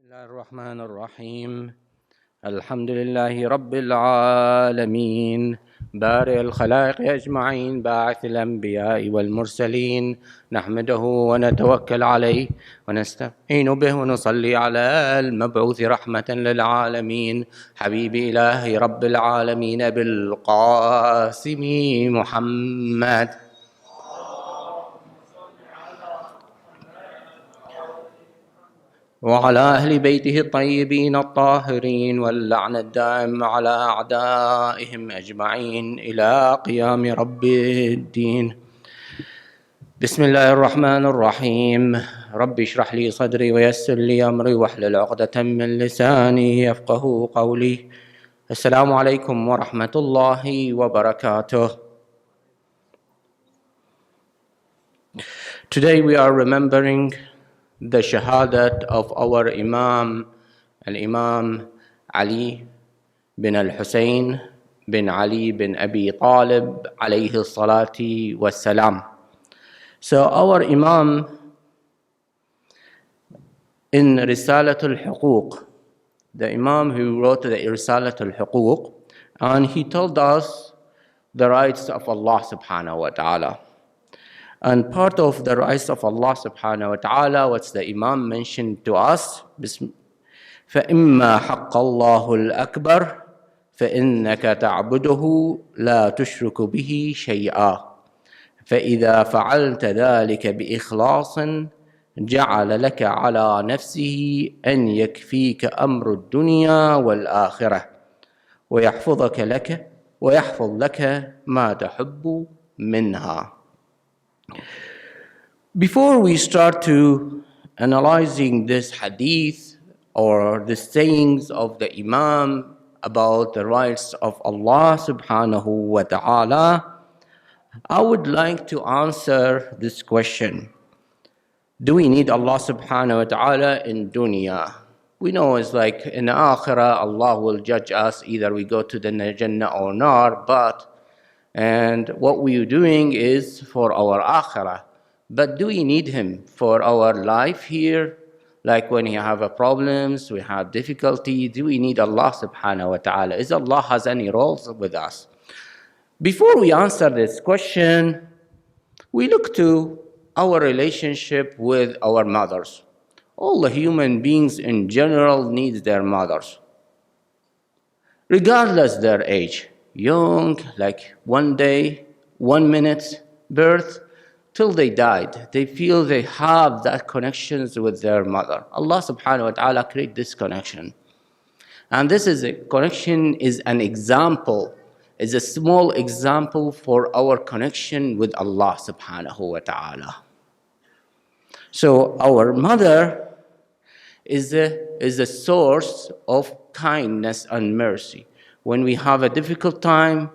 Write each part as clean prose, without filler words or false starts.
الله الرحمن الرحيم. الحمد لله رب العالمين بارئ الخلائق أجمعين باعث الأنبياء والمرسلين، نحمده ونتوكل عليه ونستعين به ونصلي على المبعوث رحمة للعالمين حبيب إله رب العالمين بالقاسم محمد وعلى أهل بيته الطيبين الطاهرين، واللعن الدائم على أعدائهم أجمعين إلى قيام رب الدين. بسم الله الرحمن الرحيم. رب اشرح لي صدري ويسر لي أمري واحلل عقدة من لساني يفقه قولي. السلام عليكم ورحمة الله وبركاته. Today we are remembering the shahadat of our Imam, Al-Imam Ali bin Al-Hussein bin Ali bin Abi Talib alayhi salati wassalam. So our Imam in Risalatul Huquq, the Imam who wrote the Risalatul Huquq, and he told us the rights of Allah subhanahu wa ta'ala. And part of the rights of Allah subhanahu wa ta'ala, what's the Imam mentioned to us, فَإِمَّا حَقَّ اللَّهُ الْأَكْبَرُ فَإِنَّكَ تَعْبُدُهُ لَا تُشْرِكُ بِهِ شَيْئًا فَإِذَا فَعَلْتَ ذَلِكَ بِإِخْلَاصٍ جَعَلَ لَكَ عَلَى نَفْسِهِ أَنْ يَكْفِيكَ أَمْرُ الدُّنْيَا وَالْآخِرَةِ ويحفظ لك ما تحب منها. Before we start to analyzing this hadith or the sayings of the Imam about the rights of Allah subhanahu wa ta'ala, I would like to answer this question. Do we need Allah subhanahu wa ta'ala in dunya? We know it's like in akhirah, Allah will judge us, either we go to the Jannah or not, and what we are doing is for our akhirah. But do we need him for our life here? Like when we have problems, we have difficulty, do we need Allah subhanahu wa ta'ala? Is Allah has any roles with us? Before we answer this question, we look to our relationship with our mothers. All the human beings in general need their mothers, regardless their age. Young, like 1 day, 1 minute birth, till they died. They feel they have that connections with their mother. Allah subhanahu wa ta'ala created this connection. And this is a connection is an example, is a small example for our connection with Allah subhanahu wa ta'ala. So our mother is a source of kindness and mercy. When we have a difficult time,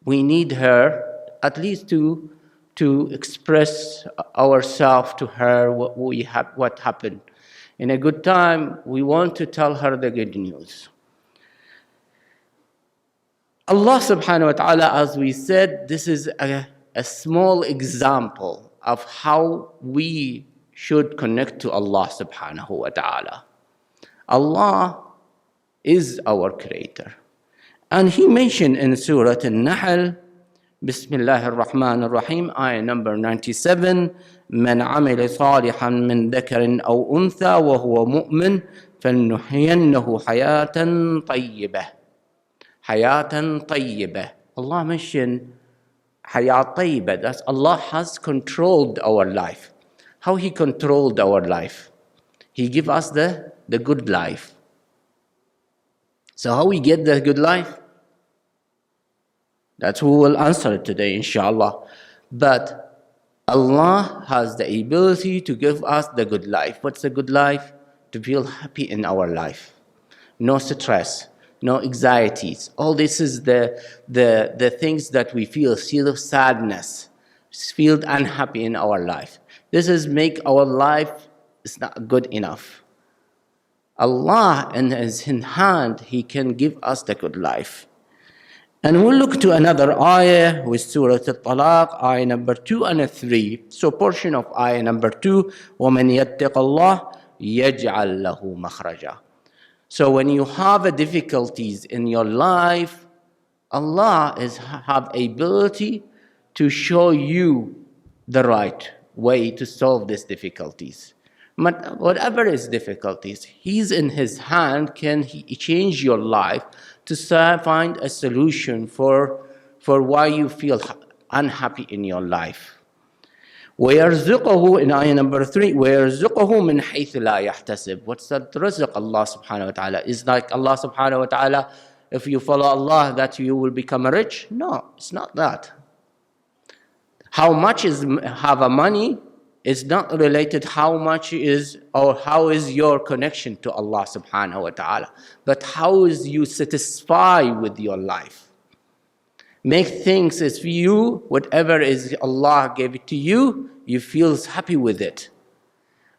we need her at least to express ourselves to her what happened. In a good time, we want to tell her the good news. Allah subhanahu wa ta'ala, as we said, this is a small example of how we should connect to Allah subhanahu wa ta'ala. Allah is our creator. And he mentioned in Surah Al-Nahl, Bismillah ar-Rahman ar-Rahim, ayah number 97, مَنْ عَمِلَ صَالِحًا مِنْ ذَكَرٍ أَوْ أُنْثَى وَهُوَ مُؤْمِنٌ فَلْنُحْيِيَنَّهُ حَيَاةً طَيِّبَةً. حَيَاةً طَيِّبَةً. Allah mentioned hayat tayyibah. That's Allah has controlled our life. How he controlled our life? He give us the good life. So how we get the good life? That's who will answer it today, inshallah. But Allah has the ability to give us the good life. What's the good life? To feel happy in our life. No stress, no anxieties. All this is the things that we feel sadness, feel unhappy in our life. This is make our life is not good enough. Allah in His hand, He can give us the good life. And we'll look to another ayah with Surah Al-Talaq, ayah number 2 and 3. So portion of ayah number 2, وَمَنْ يَتَّقَ اللَّهِ يجعل له مخرجا. So when you have difficulties in your life, Allah have ability to show you the right way to solve these difficulties. But whatever is difficulties, He's in His hand. Can He change your life to find a solution for why you feel unhappy in your life? ويرزقه in ayah number 3 ويرزقه من حيث لا يحتسب. What's that rizq? Allah subhanahu wa ta'ala is like Allah subhanahu wa ta'ala, if you follow Allah that you will become rich. No, it's not that. How much is have a money is not related how much is or how is your connection to Allah subhanahu wa ta'ala, but how is you satisfied with your life. Make things as for you, whatever is Allah gave it to you, you feel happy with it.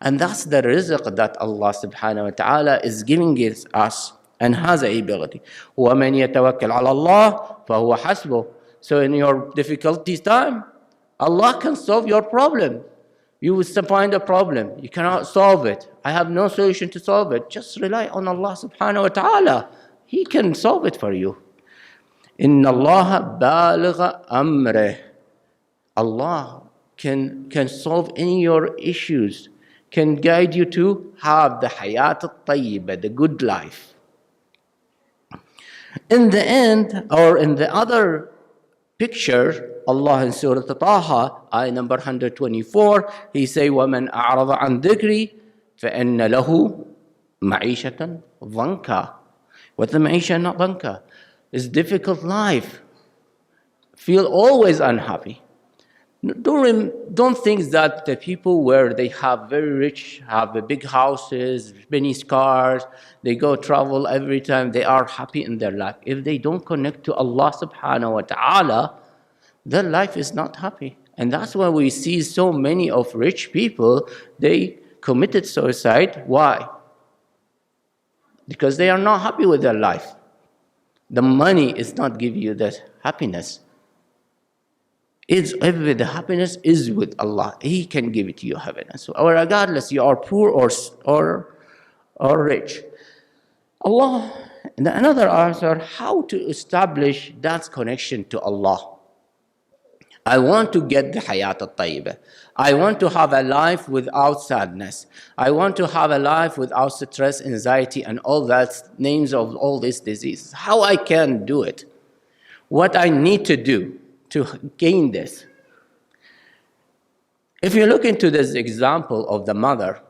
And that's the rizq that Allah subhanahu wa ta'ala is giving it us and has the ability. وَمَنْ يَتَوَكَّلْ عَلَى اللَّهِ فَهُوَ حَسْبُهُ. So in your difficulties time, Allah can solve your problem. You will find a problem, you cannot solve it. I have no solution to solve it. Just rely on Allah subhanahu wa ta'ala. He can solve it for you. إِنَّ اللَّهَ بَالِغَ أَمْرِهِ. Allah can solve any your issues, can guide you to have the hayat al-tayyibah, the good life. In the end, or in the other picture, Allah in Surah Taha, ayah number 124, He say, وَمَنْ أَعْرَضَ عَنْ ذِكْرِي فَإِنَّ لَهُ مَعِيشَةً ضَنْكًا. What's the ma'isha not ضَنْكًا? It's difficult life. Feel always unhappy. Don't think that the people where they have very rich, have big houses, many cars, they go travel every time, they are happy in their life. If they don't connect to Allah subhanahu wa ta'ala, their life is not happy. And that's why we see so many of rich people, they committed suicide. Why? Because they are not happy with their life. The money is not giving you that happiness. The happiness is with Allah. He can give it to you happiness. Or regardless, you are poor or rich. Allah, another answer, how to establish that connection to Allah. I want to get the hayat al-tayyibah. I want to have a life without sadness. I want to have a life without stress, anxiety, and all that names of all these diseases. How I can do it? What I need to do to gain this? If you look into this example of the mother,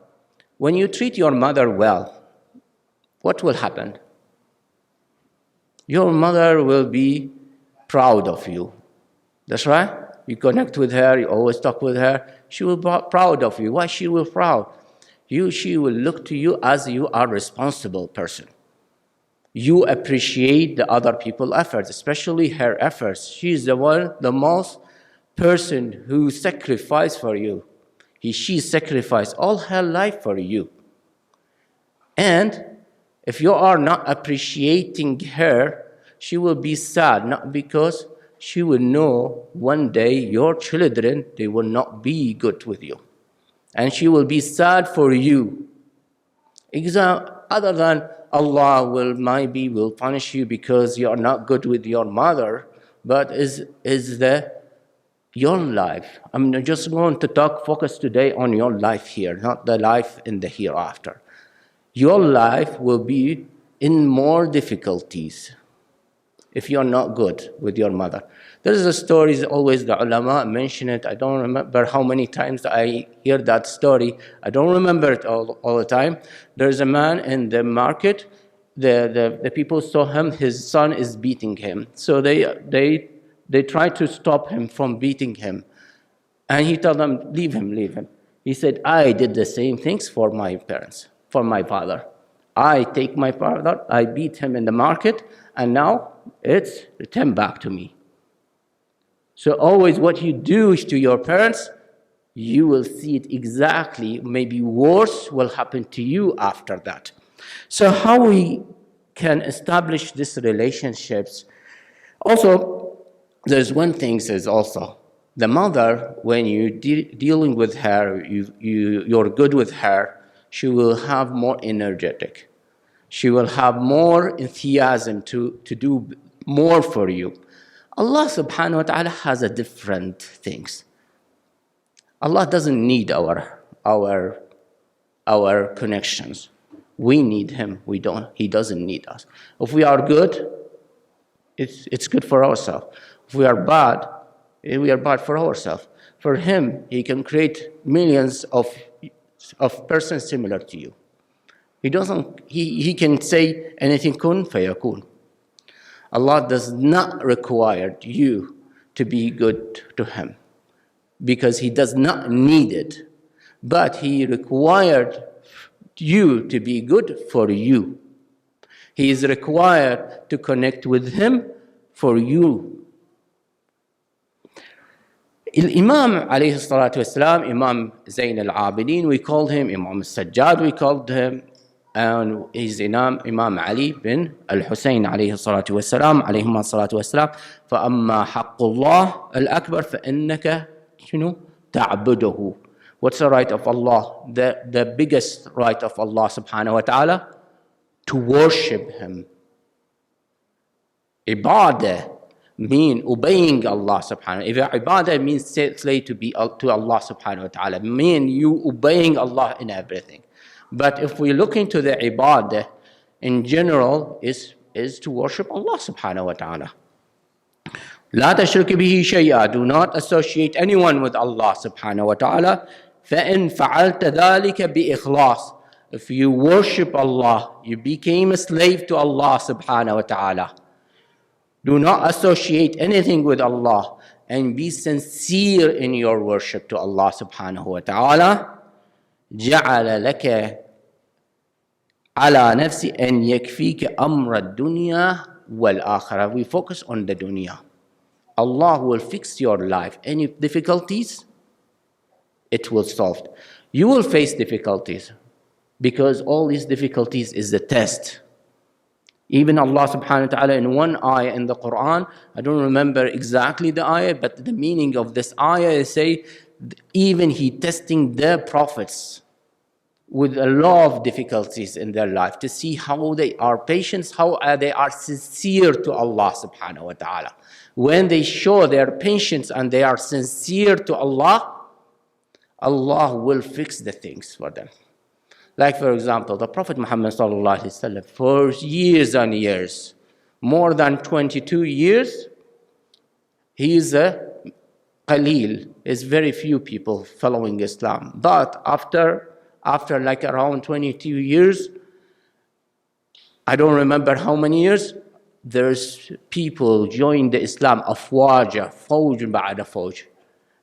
when you treat your mother well, what will happen? Your mother will be proud of you. That's right. You connect with her, you always talk with her. She will be proud of you. Why she will be proud? She will look to you as you are a responsible person. You appreciate the other people's efforts, especially her efforts. She is the most person who sacrificed for you. She sacrificed all her life for you. And if you are not appreciating her, she will be sad, not because she will know one day your children, they will not be good with you. And she will be sad for you. Other than Allah will punish you because you are not good with your mother, but is your life. I'm just going to focus today on your life here, not the life in the hereafter. Your life will be in more difficulties if you're not good with your mother. There is a story, always the ulama mention it. I don't remember how many times I hear that story. I don't remember it all the time. There's a man in the market. The people saw him. His son is beating him. So they tried to stop him from beating him. And he told them, leave him, leave him. He said, I did the same things for my parents, for my father. I take my father, I beat him in the market, and now it's returned back to me. So always what you do to your parents, you will see it exactly, maybe worse will happen to you after that. So how we can establish these relationships? Also, there's one thing is also, the mother, when you're dealing with her, you're good with her, she will have more energetic. She will have more enthusiasm to do more for you. Allah subhanahu wa ta'ala has a different things. Allah doesn't need our connections. We need Him. We don't. He doesn't need us. If we are good, it's good for ourselves. If we are bad, we are bad for ourselves. For Him, He can create millions of persons similar to you. He doesn't. He can say anything kun fayakun. Allah does not require you to be good to Him because He does not need it, but He required you to be good for you. He is required to connect with Him for you. Imam alayhi salatu wasalam, Imam Zain Al-Abideen, we called him Imam Al-Sajad, we called him, and his Imam Ali bin Al-Hussein alayhi salatu wasalam, alayhima salatu wasalam. فَأَمَّا حَقُّ اللَّهِ الْأَكْبَرِ فَإِنَّكَ تَعْبُدُهُ. What's the right of Allah? The biggest right of Allah subhanahu wa ta'ala? To worship Him. Ibadah mean obeying Allah subhanahu wa ta'ala. If ibadah means slave to Allah subhanahu wa ta'ala, mean you obeying Allah in everything. But if we look into the ibadah in general, is to worship Allah subhanahu wa ta'ala. لا تشرك به شيئا. Do not associate anyone with Allah subhanahu wa ta'ala. فَإِنْ فَعَلْتَ ذَلِكَ بِإِخْلَاصٍ. If you worship Allah, you became a slave to Allah subhanahu wa ta'ala. Do not associate anything with Allah and be sincere in your worship to Allah subhanahu wa ta'ala. جَعَلَ لَكَ عَلَى نَفْسِ أَنْ يَكْفِيكَ أَمْرَ الدُّنْيَا وَالْآخِرَةِ. We focus on the dunya. Allah will fix your life. Any difficulties, it will solve. You will face difficulties because all these difficulties is the test. Even Allah subhanahu wa ta'ala in one ayah in the Quran, I don't remember exactly the ayah, but the meaning of this ayah is say, even He testing the prophets with a lot of difficulties in their life to see how they are patient, how they are sincere to Allah subhanahu wa ta'ala. When they show their patience and they are sincere to Allah, Allah will fix the things for them. Like for example, the Prophet Muhammad sallallahu alaihi wasallam, for years and years, more than 22 years, he is a qaleel, is very few people following Islam. But after like around 22 years, I don't remember how many years, there's people join the Islam, afwaja, fawj ba'da fawj,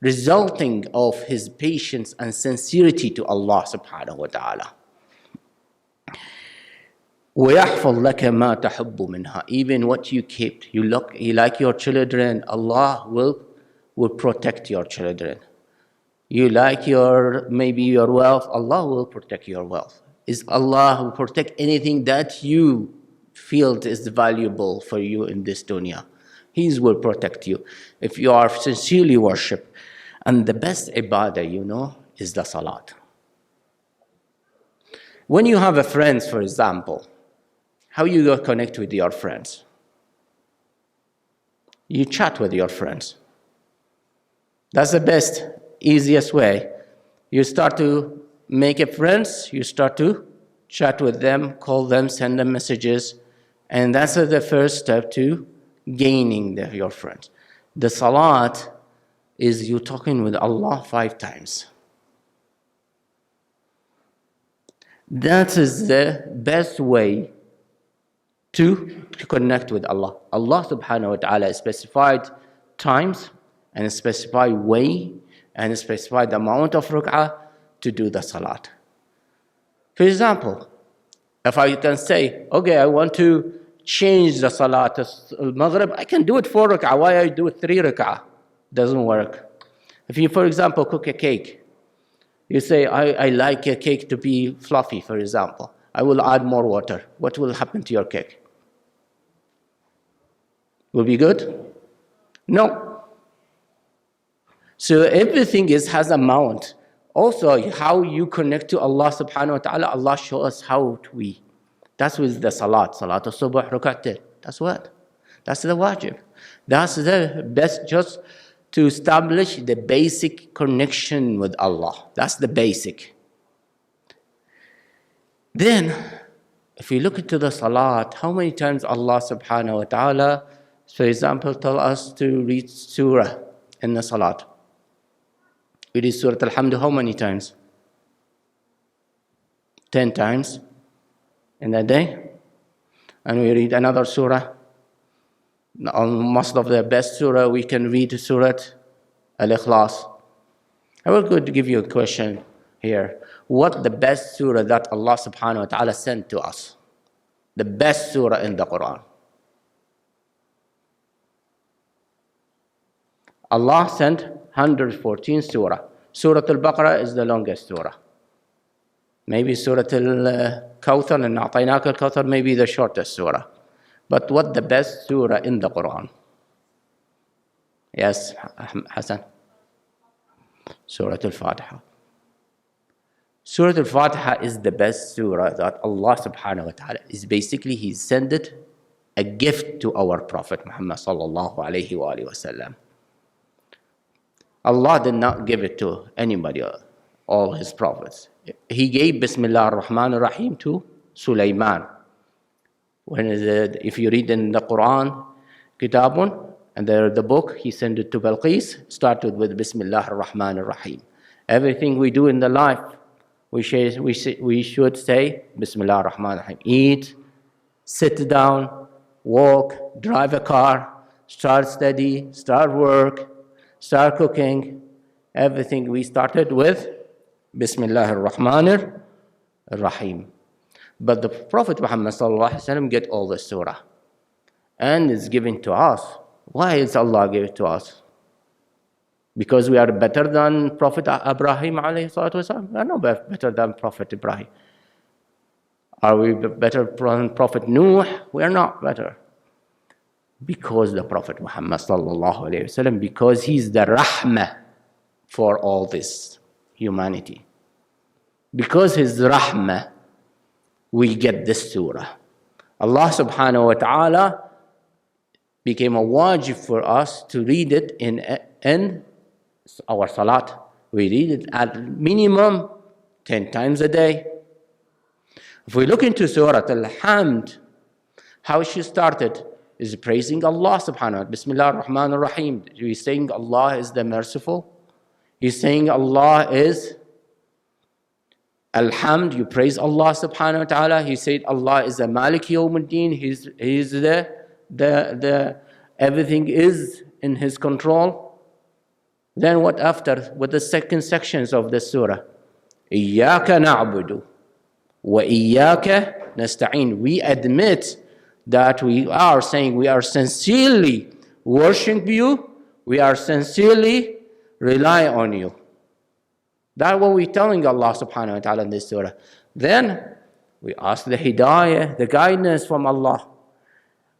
resulting of his patience and sincerity to Allah subhanahu wa ta'ala. وَيَحْفَظْ لَكَ مَا تَحُبُّ مِنْهَا. Even what you keep, you like your children, Allah will protect your children. You like maybe your wealth, Allah will protect your wealth. Allah will protect anything that you feel is valuable for you in this dunya. He will protect you if you are sincerely worship. And the best ibadah, is the salat. When you have a friend, for example, how you go connect with your friends? You chat with your friends. That's the best, easiest way. You start to make a friends, you start to chat with them, call them, send them messages, and that's the first step to gaining your friends. The salat is you talking with Allah 5 times. That is the best way to connect with Allah. Allah subhanahu wa ta'ala specified times and a specified way and a specified amount of ruk'ah to do the salat. For example, if I can say, okay, I want to change the salat to al-maghrib, I can do it 4 ruk'ah. Why I do it 3 ruk'ah? Doesn't work. If you, for example, cook a cake, you say, I like a cake to be fluffy, for example. I will add more water. What will happen to your cake? Will be good? No. So everything has amount Also, how you connect to Allah subhanahu wa ta'ala, Allah show us how to we. That's with the salat. Salat al-subh rak'atain. That's what? That's the wajib. That's the best, just to establish the basic connection with Allah. That's the basic. Then, if we look into the salat, how many times Allah subhanahu wa ta'ala, for example, tell us to read surah in the salat? We read Surah Al-Hamd how many times? 10 times in a day. And we read another surah. Most of the best surah we can read Surah Al-Ikhlas. I will go to give you a question here. What the best surah that Allah subhanahu wa ta'ala sent to us? The best surah in the Quran. Allah sent 114 surah. Surah Al-Baqarah is the longest surah. Maybe Surah Al-Kawthar and A'tainaka Al-Kawthar may be the shortest surah. But what the best surah in the Quran? Yes, Hassan. Surah Al-Fatiha. Surah Al-Fatiha is the best surah that Allah subhanahu wa ta'ala is basically, He sent it a gift to our Prophet Muhammad sallallahu alayhi wa sallam. Allah did not give it to anybody, all His prophets. He gave Bismillah ar-Rahman ar-Rahim to Sulaiman. If you read in the Quran, Kitabun, and the book, He sent it to Balqis, started with Bismillah ar-Rahman ar-Rahim. Everything we do in the life, we should say Bismillah ar-Rahman ar-Rahim. Eat, sit down, walk, drive a car, start study, start work, start cooking. Everything we started with Bismillah ar-Rahman ar-Rahim. But the Prophet Muhammad sallallahu alaihi wasallam get all the surah, and it's given to us. Why is Allah give it to us? Because we are better than Prophet Ibrahim alayhi salatu wasalam? We are not better than Prophet Ibrahim. Are we better than Prophet Nuh? We are not better. Because the Prophet Muhammad sallallahu alayhi wasallam, because he's the rahmah for all this humanity. Because his rahmah, we get this surah. Allah subhanahu wa ta'ala became a wajib for us to read it in our salat. We read it at minimum 10 times a day. If we look into Surah Al-Hamd, how she started is praising Allah subhanahu wa ta'ala. Bismillah ar-Rahman ar-Rahim. He's saying Allah is the merciful. He's saying Allah is Al-Hamd. You praise Allah subhanahu wa ta'ala. He said Allah is the Malik Yawmuddin. He's the everything is in His control. Then what after? What the second sections of the surah? Iyyaka na'budu wa iyyaka nasta'in. We admit that we are saying we are sincerely worshiping you. We are sincerely rely on you. That's what we're telling Allah subhanahu wa ta'ala in this surah. Then we ask the hidayah, the guidance from Allah.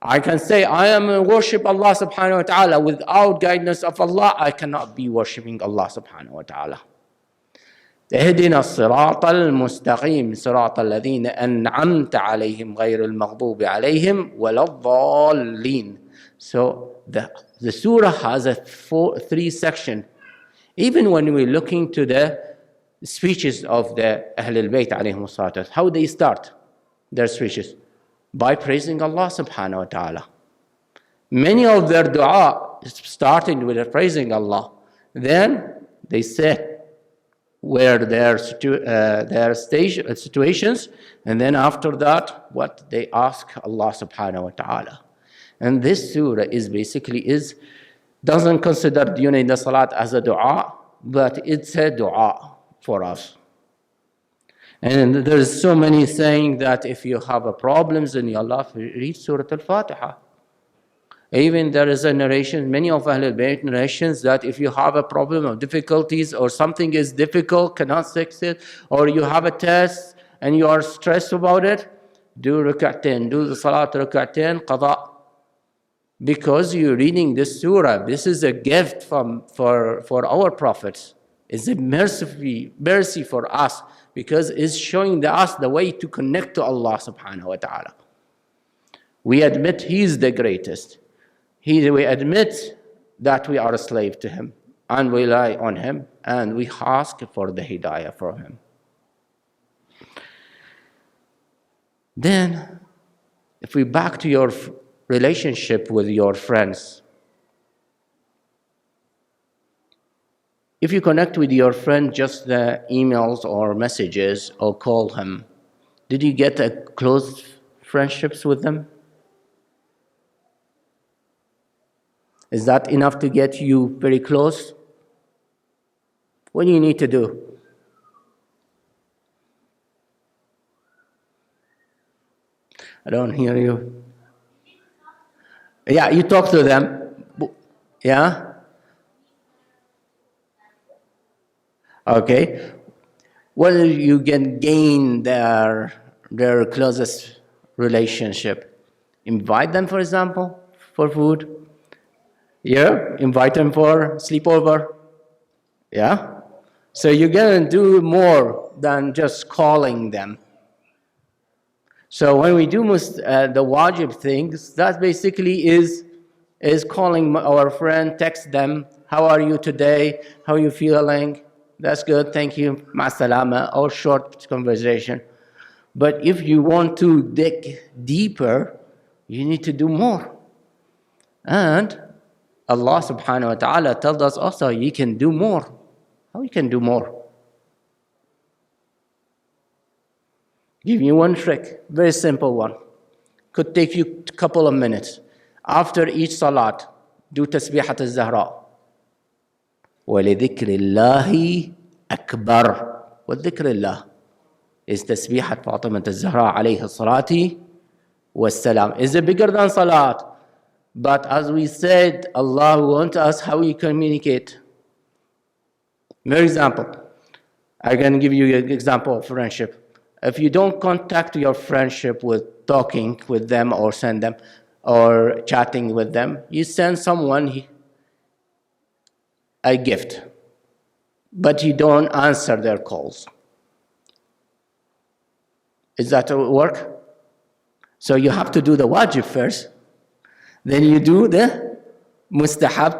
I can say I am worship Allah subhanahu wa ta'ala. Without guidance of Allah, I cannot be worshipping Allah subhanahu wa ta'ala. اهدنا الصراط المستقيم صراط الذين أنعمت عليهم غير المغضوب عليهم ولا الضالين. So the surah has three sections. Even when we're looking to the speeches of the Ahl al-Bayt alayhim as-salatu, how they start their speeches? By praising Allah subhanahu wa ta'ala. Many of their dua starting with praising Allah. Then they said where their situations, and then after that, what they ask Allah subhanahu wa ta'ala. And this surah is basically doesn't consider during the salat as a dua, but it's a dua for us. And there's so many saying that if you have problems in your life, read Surah Al-Fatiha. Even there is a narration, many of Ahl al-Bayt narrations, that if you have a problem or difficulties or something is difficult, cannot fix it, or you have a test and you are stressed about it, do rak'atain, do the salat rak'atain qada. Because you're reading this surah, this is a gift for our prophets. It's a mercy for us because it's showing us the way to connect to Allah subhanahu wa ta'ala. We admit He is the greatest. We admit that we are a slave to Him and we rely on Him and we ask for the hidayah from Him. Then, if we back to your relationship with your friends, if you connect with your friend just the emails or messages or call him, did you get a close friendships with them? Is that enough to get you very close? What do you need to do? I don't hear you. Yeah, you talk to them. Yeah? Okay. Well, you can gain their closest relationship. Invite them, for example, for food. Yeah? Invite them for sleepover. Yeah? So you're going to do more than just calling them. So when we do the wajib things, that basically is calling our friend, text them, how are you today? How are you feeling? That's good, thank you, ma salama, or short conversation. But if you want to dig deeper, you need to do more. And Allah subhanahu wa ta'ala tells us also, you can do more. How you can do more? Give you one trick, very simple one. Could take you a couple of minutes. After each salat, do tasbihat al-Zahra. وَلِذِكْرِ اللَّهِ أَكْبَرُ. وَالذِّكْرِ اللَّهِ is tasbihat Fatima al-Zahra alayhi salati wassalam. Is it bigger than salat? But as we said, Allah wants us how we communicate. For example, I'm going to give you an example of friendship. If you don't contact your friendship with talking with them or send them or chatting with them, you send someone a gift, but you don't answer their calls. Is that work? So you have to do the wajib first, then you do the mustahab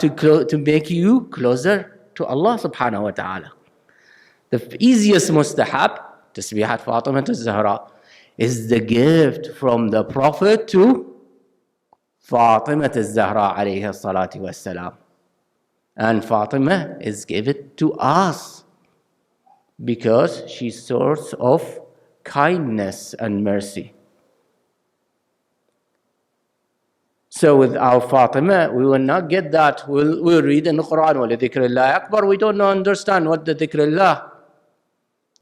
to make you closer to Allah subhanahu wa ta'ala. The easiest mustahab, tasbihat Fatima al-Zahra, is the gift from the Prophet to Fatima al-Zahra alayhi salatu wassalam. And Fatima is given to us because she's source of kindness and mercy. So with our Fatima, we will not get that. We'll read in the Quran, وَلِذِكْرِ اللَّهِ أَكْبَرُ. We don't understand what the dhikrullah.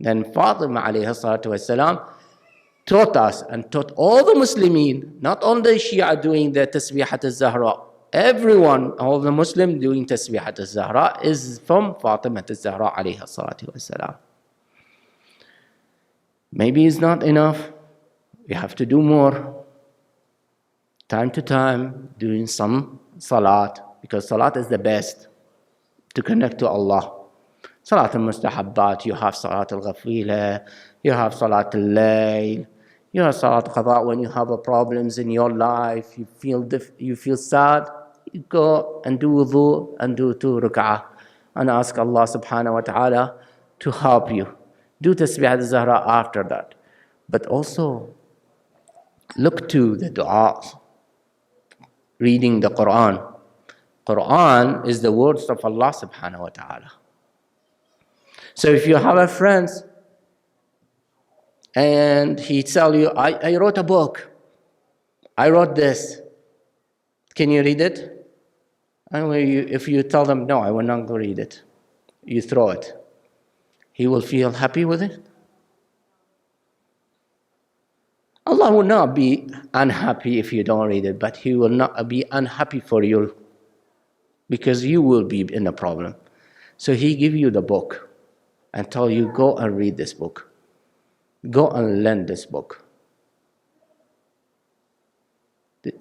Then Fatima alayhi salatu wasalam taught us and taught all the Muslimin, not only Shia doing the tasbihat al-Zahra. Everyone, all the Muslim doing tasbihat al-Zahra is from Fatima al-Zahra alayhi salatu wasalam. Maybe it's not enough. We have to do more. Time to time, doing some salat, because salat is the best to connect to Allah. Salat al-Mustahabbat, you have Salat al-Ghafila, you have Salat al-Layl, you have Salat al-Qadha. When you have problems in your life, you feel sad, you go and do wudu and do 2 rak'ah and ask Allah subhanahu wa ta'ala to help you. Do tasbih al-Zahra after that. But also, look to the du'as. Reading the Quran. Quran is the words of Allah subhanahu wa ta'ala. So if you have a friend and he tell you, I wrote a book, I wrote this, can you read it? And if you tell them, no, I will not go read it, you throw it, he will feel happy with it? Allah will not be unhappy if you don't read it, but He will not be unhappy for you because you will be in a problem. So He give you the book and tell you, go and read this book. Go and learn this book.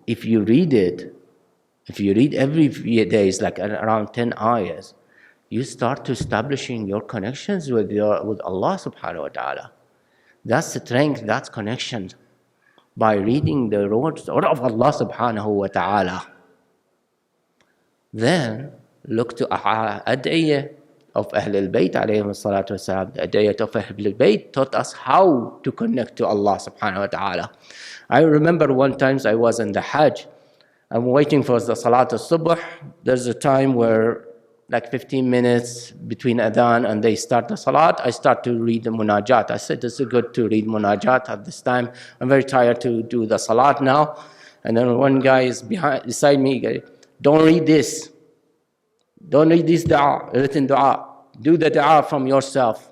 If you read it, if you read every few days, like around 10 ayahs, you start to establishing your connections with Allah subhanahu wa ta'ala. That's strength, that's connection. By reading the words of Allah subhanahu wa ta'ala. Then look to Ad'iyah of Ahl al-Bayt alayhim salatu wasalam. The Ad'iyah of Ahl al-Bayt taught us how to connect to Allah subhanahu wa ta'ala. I remember one time I was in the Hajj. I'm waiting for the Salat al-Subh. There's a time where like 15 minutes between Adhan and they start the Salat, I start to read the Munajat. I said, it's good to read Munajat at this time. I'm very tired to do the Salat now. And then one guy is beside me, don't read this. Don't read this dua, written dua. Do the dua from yourself.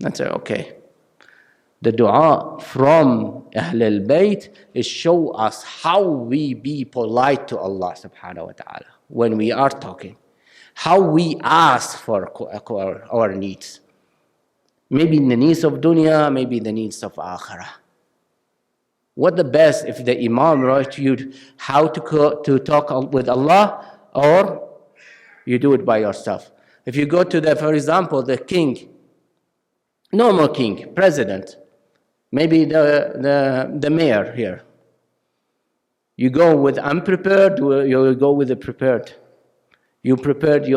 I said, okay. The dua from Ahl al-Bayt is show us how we be polite to Allah subhanahu wa ta'ala when we are talking. How we ask for our needs. Maybe the needs of dunya, maybe the needs of akhirah. What the best if the Imam wrote you how to talk with Allah, or you do it by yourself. If you go to for example, the king, normal king, president, maybe the mayor here. You go with unprepared, you go with the prepared. You prepared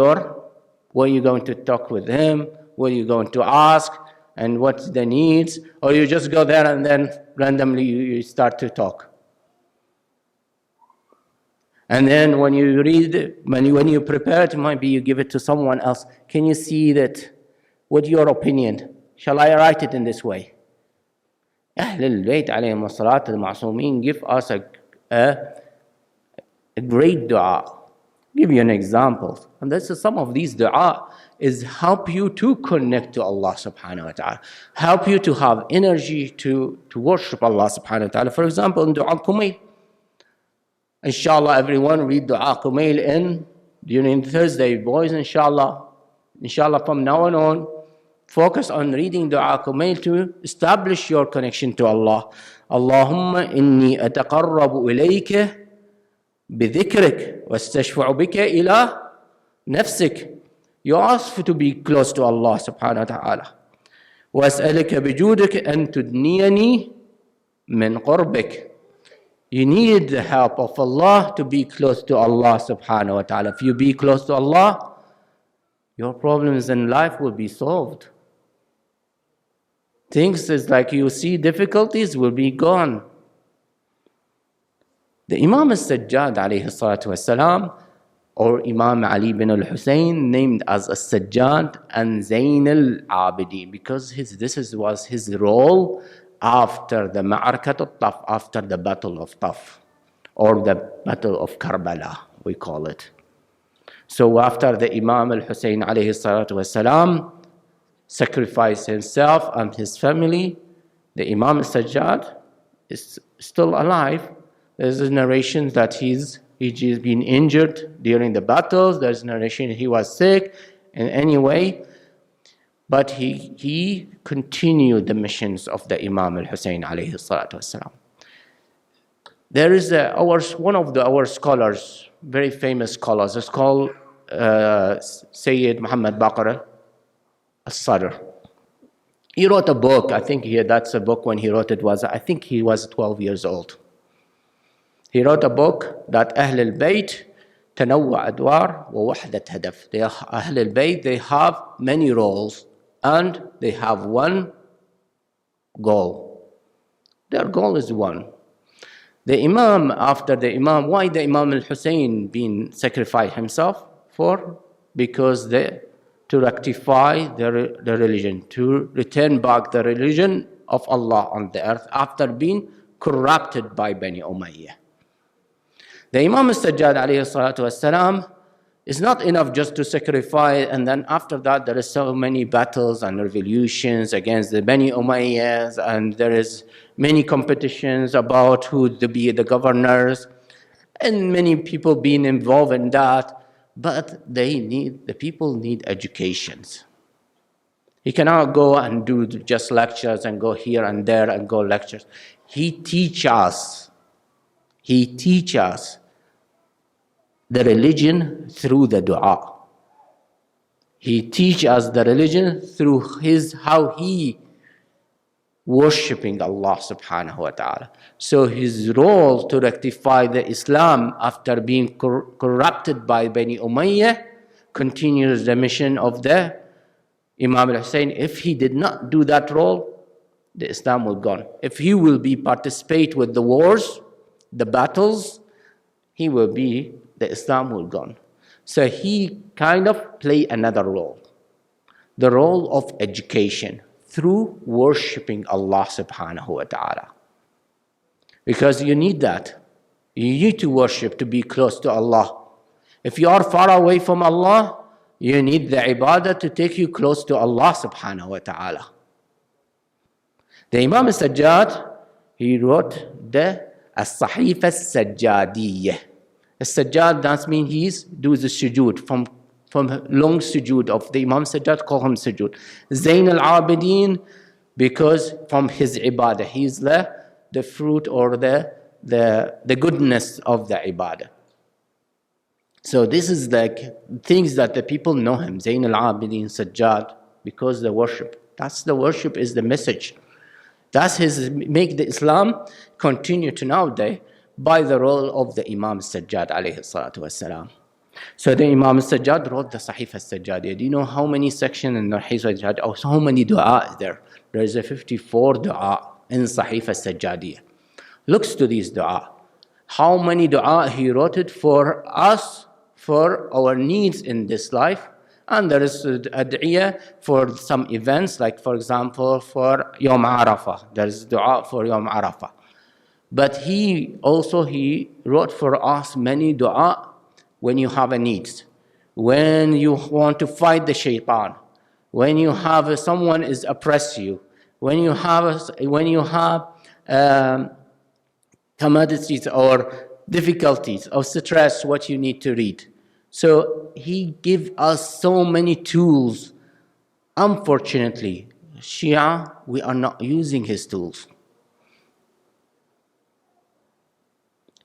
what you're going to talk with him, what you're going to ask, and what's the needs, or you just go there and then randomly you start to talk. And then when you read, when you prepare it, maybe you give it to someone else. Can you see that? What's your opinion? Shall I write it in this way? Ahl al-Bayt alayhim as-salat al-ma'sumin give us a great dua. Give you an example. And this is some of these dua is help you to connect to Allah subhanahu wa ta'ala. Help you to have energy to worship Allah subhanahu wa ta'ala. For example, in dua Kumail. Inshallah, everyone read dua Kumail during Thursday, boys, inshallah. Inshallah, from now on, focus on reading dua Kumail to establish your connection to Allah. Allahumma inni ataqarrabu ilayka بذكرك واستشفع بك إلى نفسك. You ask to be close to Allah subhanahu wa ta'ala. وأسألك بجودك أن تدنيني من قربك. You need the help of Allah to be close to Allah subhanahu wa ta'ala. If you be close to Allah, your problems in life will be solved. Things is like you see difficulties will be gone. The Imam Al-Sajad alayhi salatu wasalam, or Imam Ali bin Al-Hussein, named as Al-Sajad and Zain Al-Abideen, because this was his role after the Ma'arkat al-Taf, after the Battle of Taf, or the Battle of Karbala, we call it. So after the Imam Al-Hussein alayhi salatu wasalam sacrificed himself and his family, the Imam Al-Sajad is still alive. There's a narration that he's been injured during the battles. There's a narration he was sick in any way. But he continued the missions of the Imam Al-Hussein alayhi salatu wasalam. There is one of our scholars, very famous scholars, it's called Sayyid Muhammad Baqir Al-Sadr. He wrote a book. I think that's a book when he wrote it I think he was 12 years old. He wrote a book that Ahl al-Bayt تنوع أدوار ووحدة هدف. Ahl al-Bayt, they have many roles and they have one goal. Their goal is one. The Imam, why the Imam Al-Hussein been sacrificed himself for? Because to rectify the religion, to return back the religion of Allah on the earth after being corrupted by Bani Umayyah. The Imam Al-Sajad alayhi salatu wasalam is not enough just to sacrifice, and then after that there is so many battles and revolutions against the Bani Umayyads, and there is many competitions about who to be the governors, and many people being involved in that. But the people need educations. He cannot go and do just lectures and go here and there and go lectures. He teach us the religion through the dua. He teach us the religion through how he worshipping Allah subhanahu wa ta'ala. So his role to rectify the Islam after being corrupted by Bani Umayyah continues the mission of the Imam Al-Hussein. If he did not do that role, the Islam will gone. If he will participate with the wars, the battles, the Islam will gone. So he kind of play another role, the role of education through worshipping Allah subhanahu wa ta'ala. Because you need that. You need to worship to be close to Allah. If you are far away from Allah, you need the ibadah to take you close to Allah subhanahu wa ta'ala. The Imam Al-Sajad, he wrote the As-Sahifa Al-Sajadiyah. Al-Sajad, that means he does the sujood, from long sujood of the Imam Sajad, call him sujood. Zain Al-Abideen, because from his ibadah, he's the fruit or the goodness of the ibadah. So this is the things that the people know him, Zain Al-Abideen, Sajad, because the worship. That's the worship is the message. That's make the Islam continue to nowadays by the role of the Imam Sajad alayhi salatu wasalam. So the Imam Sajad wrote the Sahih al-Sajadiyah. Do you know how many sections in the Sahih al-Sajad, or how many dua is there? There is a 54 dua in Sahih al-Sajadiyah. Looks to these dua. How many dua he wrote it for us, for our needs in this life. And there is a Dhia for some events, like for example, for Yom Arafah. There is dua for Yom Arafah. But he wrote for us many dua when you have a need, when you want to fight the shaitan, when you have someone is oppress you, when you have commodities or difficulties or stress, what you need to read. So he give us so many tools. Unfortunately, Shia, we are not using his tools.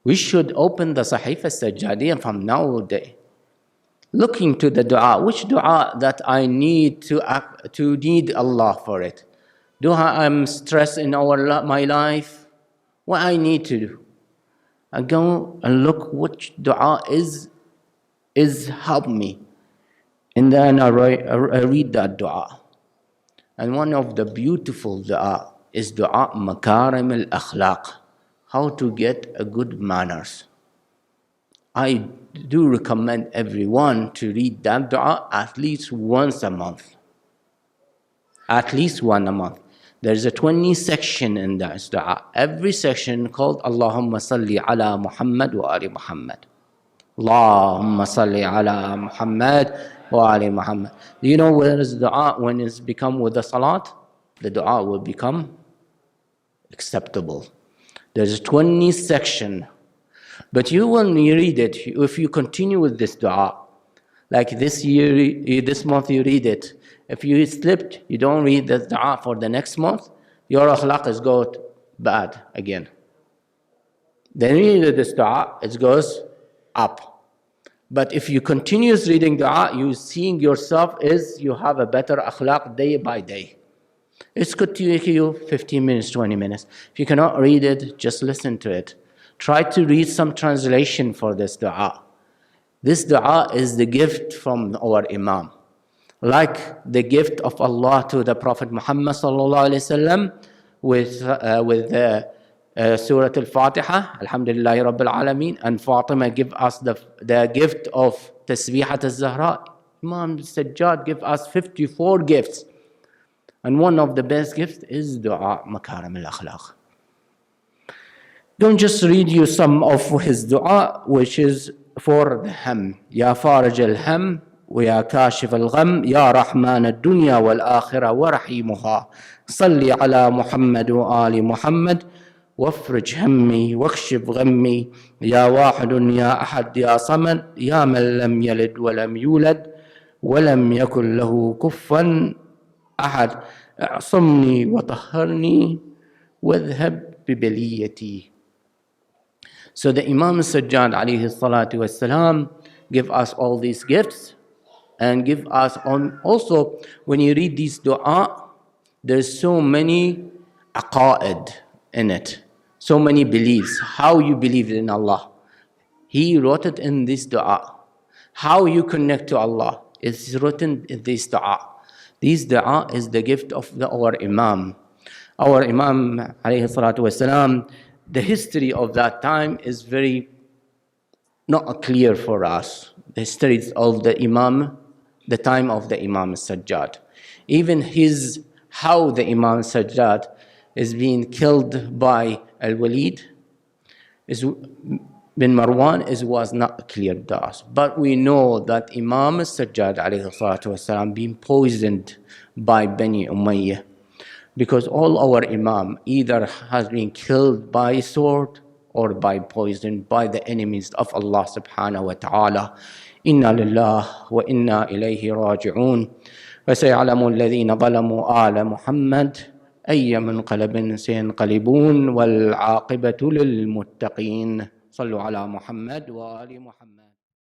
We should open the Sahih al-Sajadiyah from nowadays, looking to the dua. Which dua that I need to need Allah for it? Do I'm stressed in my life? What I need to do? I go and look which dua is help me, and then I read that dua. And one of the beautiful dua is dua Makarim al-Akhlaq, how to get a good manners. I do recommend everyone to read that dua at least once a month. At least one a month. There's a 20 section in that dua. Every section called Allahumma salli ala Muhammad wa ali Muhammad. Allahumma salli ala Muhammad wa ali Muhammad. Do you know where is dua when it's become with the salat? The dua will become acceptable. There's a 20 section. But when you read it, if you continue with this dua, like this month you read it. If you slipped, you don't read the dua for the next month, your akhlaq is go bad again. Then you read this dua, it goes up. But if you continue reading dua, you seeing yourself you have a better akhlaq day by day. It's good to take you 15 minutes, 20 minutes. If you cannot read it, just listen to it. Try to read some translation for this dua. This dua is the gift from our Imam. Like the gift of Allah to the Prophet Muhammad sallallahu alaihi wasallam with Surah Al-Fatiha, Alhamdulillahi Rabbil Alameen, and Fatima give us the gift of Tasbihat Al-Zahra. Imam Al-Sajad give us 54 gifts. And one of the best gifts is dua Makarim al-Akhlaq. Don't just read you some of his dua, which is for the ham. Ya Faraj al-Ham, wa ya Kashif al-Gham, ya Rahman al-Dunya wal-Akhirah wa Rahimuha. Salli ala Muhammad wa ali Muhammad. وافرج همي واكشف غمي يا واحد يا أحد يا صمد يا من لم يلد ولم يولد ولم يكن له كفوا أحد اعصمني وطهرني واذهب ببليتي. So the Imam Al-Sajad alayhi salatu wasalam give us all these gifts, and give us on. Also, when you read this dua, there's so many aqaid in it, so many beliefs, how you believe in Allah. He wrote it in this dua. How you connect to Allah is written in this dua. This dua is the gift of our Imam. Our Imam, alayhi salatu wasalam, the history of that time is very not clear for us. The history of the Imam, the time of the Imam Al-Sajad. Even how the Imam Al-Sajad is being killed by Al-Walid bin Marwan was not clear to us. But we know that Imam Al-Sajad alayhi salatu wasalam being poisoned by Bani Umayyah, because all our Imam either has been killed by sword or by poison by the enemies of Allah subhanahu wa ta'ala. Inna lillah wa inna ilayhi raji'un. وسيعلم الذين ظلموا آل محمد أي منقلب سينقلبون والعاقبة للمتقين. صلوا على محمد وآل محمد.